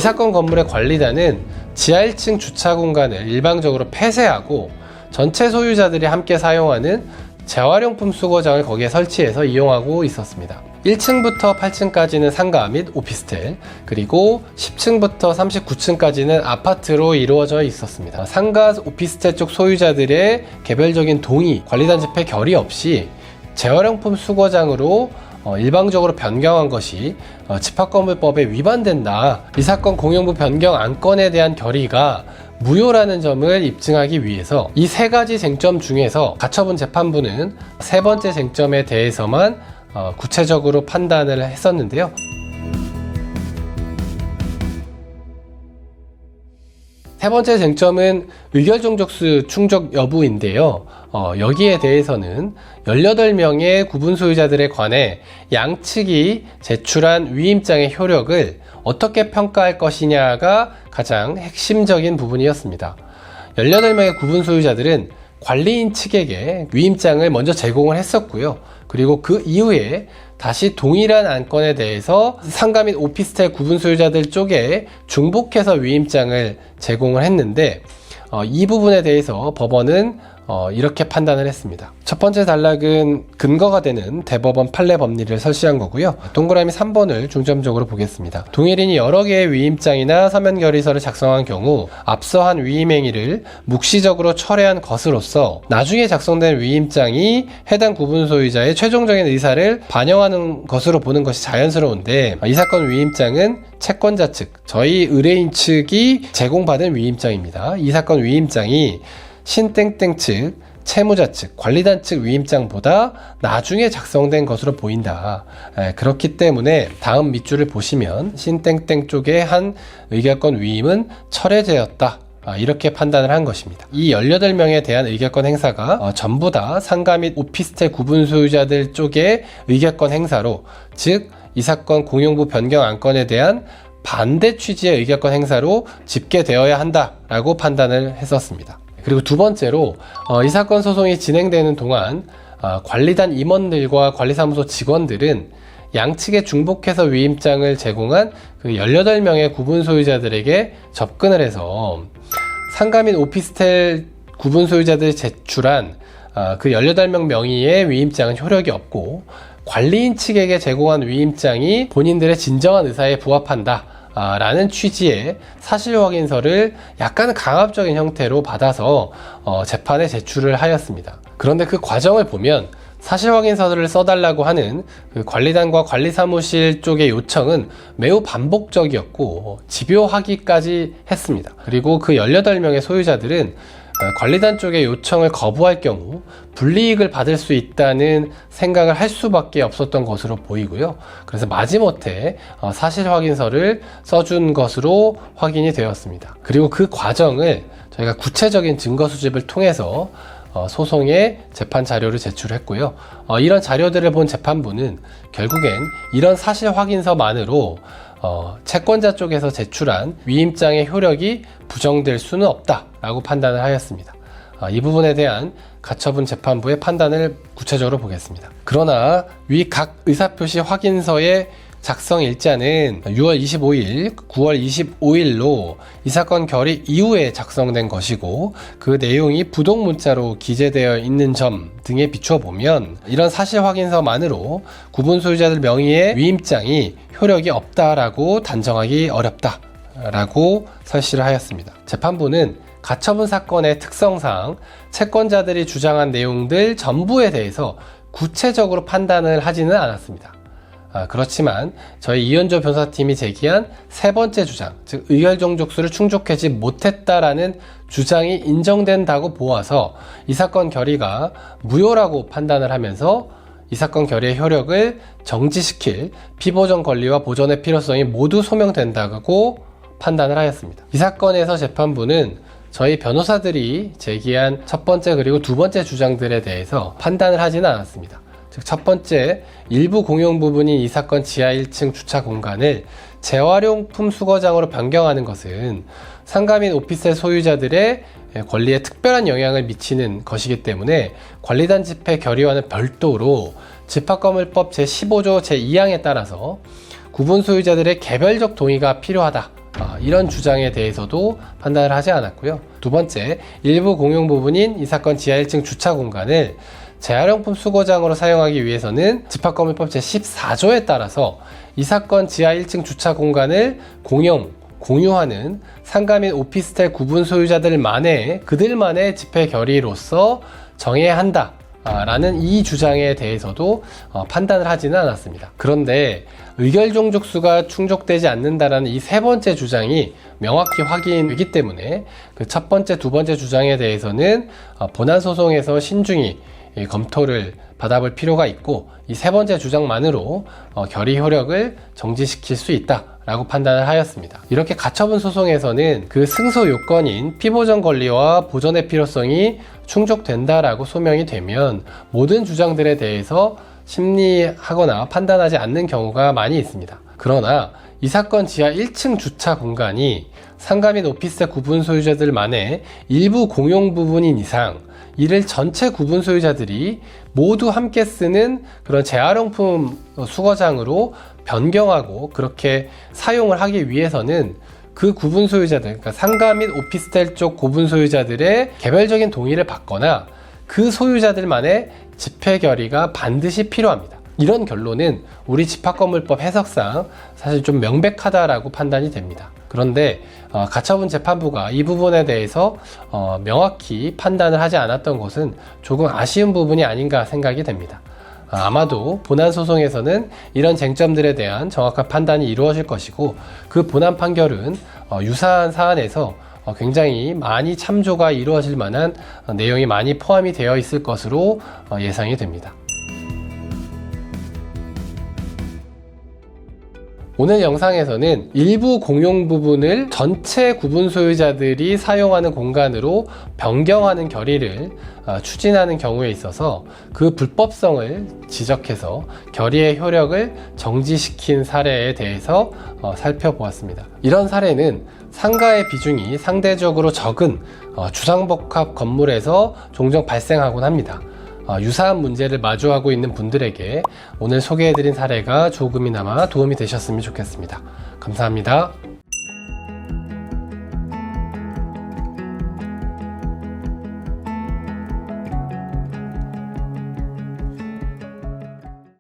사건 건물의 관리단은 지하 1층 주차 공간을 일방적으로 폐쇄하고 전체 소유자들이 함께 사용하는 재활용품 수거장을 거기에 설치해서 이용하고 있었습니다. 1층부터 8층까지는 상가 및 오피스텔, 그리고 10층부터 39층까지는 아파트로 이루어져 있었습니다. 상가 오피스텔 쪽 소유자들의 개별적인 동의, 관리단 집회 결의 없이 재활용품 수거장으로 일방적으로 변경한 것이 집합건물법에 위반된다. 이 사건 공용부 변경 안건에 대한 결의가 무효라는 점을 입증하기 위해서 이 세 가지 쟁점 중에서 가처분 재판부는 세 번째 쟁점에 대해서만 구체적으로 판단을 했었는데요. 세 번째 쟁점은 의결종족수 충족 여부인데요. 여기에 대해서는 18명의 구분 소유자들에 관해 양측이 제출한 위임장의 효력을 어떻게 평가할 것이냐가 가장 핵심적인 부분이었습니다. 18명의 구분 소유자들은 관리인 측에게 위임장을 먼저 제공을 했었고요. 그리고 그 이후에 다시 동일한 안건에 대해서 상가 및 오피스텔 구분 소유자들 쪽에 중복해서 위임장을 제공을 했는데 이 부분에 대해서 법원은 이렇게 판단을 했습니다. 첫 번째 단락은 근거가 되는 대법원 판례 법리를 설치한 거고요. 동그라미 3번을 중점적으로 보겠습니다. 동일인이 여러 개의 위임장이나 서면 결의서를 작성한 경우 앞서 한 위임 행위를 묵시적으로 철회한 것으로서 나중에 작성된 위임장이 해당 구분 소유자의 최종적인 의사를 반영하는 것으로 보는 것이 자연스러운데, 이 사건 위임장은 채권자 측, 저희 의뢰인 측이 제공받은 위임장입니다. 이 사건 위임장이 신땡땡 측, 채무자 측, 관리단 측 위임장보다 나중에 작성된 것으로 보인다. 그렇기 때문에 다음 밑줄을 보시면 신땡땡 쪽의 한 의결권 위임은 철회되었다. 이렇게 판단을 한 것입니다. 이 18명에 대한 의결권 행사가 전부 다 상가 및 오피스텔 구분 소유자들 쪽의 의결권 행사로, 즉 이 사건 공용부 변경 안건에 대한 반대 취지의 의결권 행사로 집계되어야 한다라고 판단을 했었습니다. 그리고 두 번째로 이 사건 소송이 진행되는 동안 관리단 임원들과 관리사무소 직원들은 양측에 중복해서 위임장을 제공한 그 18명의 구분 소유자들에게 접근을 해서 상가 및 오피스텔 구분 소유자들이 제출한 그 18명 명의의 위임장은 효력이 없고 관리인 측에게 제공한 위임장이 본인들의 진정한 의사에 부합한다 라는 취지의 사실확인서를 약간 강압적인 형태로 받아서 재판에 제출을 하였습니다. 그런데 그 과정을 보면 사실확인서를 써달라고 하는 그 관리단과 관리사무실 쪽의 요청은 매우 반복적이었고 집요하기까지 했습니다. 그리고 그 18명의 소유자들은 관리단 쪽의 요청을 거부할 경우 불이익을 받을 수 있다는 생각을 할 수밖에 없었던 것으로 보이고요. 그래서 마지못해 사실확인서를 써준 것으로 확인이 되었습니다. 그리고 그 과정을 저희가 구체적인 증거 수집을 통해서 소송의 재판 자료를 제출했고요. 이런 자료들을 본 재판부는 결국엔 이런 사실 확인서만으로 채권자 쪽에서 제출한 위임장의 효력이 부정될 수는 없다라고 판단을 하였습니다. 이 부분에 대한 가처분 재판부의 판단을 구체적으로 보겠습니다. 그러나 위 각 의사표시 확인서의 작성 일자는 6월 25일, 9월 25일로 이 사건 결의 이후에 작성된 것이고 그 내용이 부동 문자로 기재되어 있는 점 등에 비추어 보면 이런 사실 확인서만으로 구분 소유자들 명의의 위임장이 효력이 없다라고 단정하기 어렵다라고 설시를 하였습니다. 재판부는 가처분 사건의 특성상 채권자들이 주장한 내용들 전부에 대해서 구체적으로 판단을 하지는 않았습니다. 그렇지만 저희 이현조 변호사팀이 제기한 세 번째 주장, 즉 의결종족수를 충족하지 못했다라는 주장이 인정된다고 보아서 이 사건 결의가 무효라고 판단을 하면서 이 사건 결의의 효력을 정지시킬 피보전 권리와 보전의 필요성이 모두 소명된다고 판단을 하였습니다. 이 사건에서 재판부는 저희 변호사들이 제기한 첫 번째 그리고 두 번째 주장들에 대해서 판단을 하지는 않았습니다. 즉 첫 번째, 일부 공용 부분인 이 사건 지하 1층 주차 공간을 재활용품 수거장으로 변경하는 것은 상가 및 오피스텔 소유자들의 권리에 특별한 영향을 미치는 것이기 때문에 관리단 집회 결의와는 별도로 집합건물법 제15조 제2항에 따라서 구분 소유자들의 개별적 동의가 필요하다 이런 주장에 대해서도 판단을 하지 않았고요. 두 번째, 일부 공용 부분인 이 사건 지하 1층 주차 공간을 재활용품 수거장으로 사용하기 위해서는 집합건물법 제14조에 따라서 이 사건 지하 1층 주차 공간을 공유하는 상가 및 오피스텔 구분 소유자들만의 그들만의 집회 결의로서 정해야 한다 라는 이 주장에 대해서도 판단을 하지는 않았습니다. 그런데 의결 종족수가 충족되지 않는다라는 이 세 번째 주장이 명확히 확인되기 때문에 그 첫 번째, 두 번째 주장에 대해서는 본안 소송에서 신중히 검토를 받아볼 필요가 있고, 이 세 번째 주장만으로 결의 효력을 정지시킬 수 있다라고 판단을 하였습니다. 이렇게 가처분 소송에서는 그 승소 요건인 피보전 권리와 보전의 필요성이 충족된다라고 소명이 되면 모든 주장들에 대해서 심리하거나 판단하지 않는 경우가 많이 있습니다. 그러나 이 사건 지하 1층 주차 공간이 상가 및 오피스텔 구분 소유자들만의 일부 공용 부분인 이상 이를 전체 구분 소유자들이 모두 함께 쓰는 그런 재활용품 수거장으로 변경하고 그렇게 사용을 하기 위해서는 그 구분 소유자들, 그러니까 상가 및 오피스텔 쪽 구분 소유자들의 개별적인 동의를 받거나 그 소유자들만의 집회 결의가 반드시 필요합니다. 이런 결론은 우리 집합건물법 해석상 사실 좀 명백하다라고 판단이 됩니다. 그런데 가처분 재판부가 이 부분에 대해서 명확히 판단을 하지 않았던 것은 조금 아쉬운 부분이 아닌가 생각이 됩니다. 아마도 본안 소송에서는 이런 쟁점들에 대한 정확한 판단이 이루어질 것이고, 그 본안 판결은 유사한 사안에서 굉장히 많이 참조가 이루어질 만한 내용이 많이 포함이 되어 있을 것으로 예상이 됩니다. 오늘 영상에서는 일부 공용 부분을 전체 구분 소유자들이 사용하는 공간으로 변경하는 결의를 추진하는 경우에 있어서 그 불법성을 지적해서 결의의 효력을 정지시킨 사례에 대해서 살펴보았습니다. 이런 사례는 상가의 비중이 상대적으로 적은 주상복합 건물에서 종종 발생하곤 합니다. 유사한 문제를 마주하고 있는 분들에게 오늘 소개해드린 사례가 조금이나마 도움이 되셨으면 좋겠습니다. 감사합니다.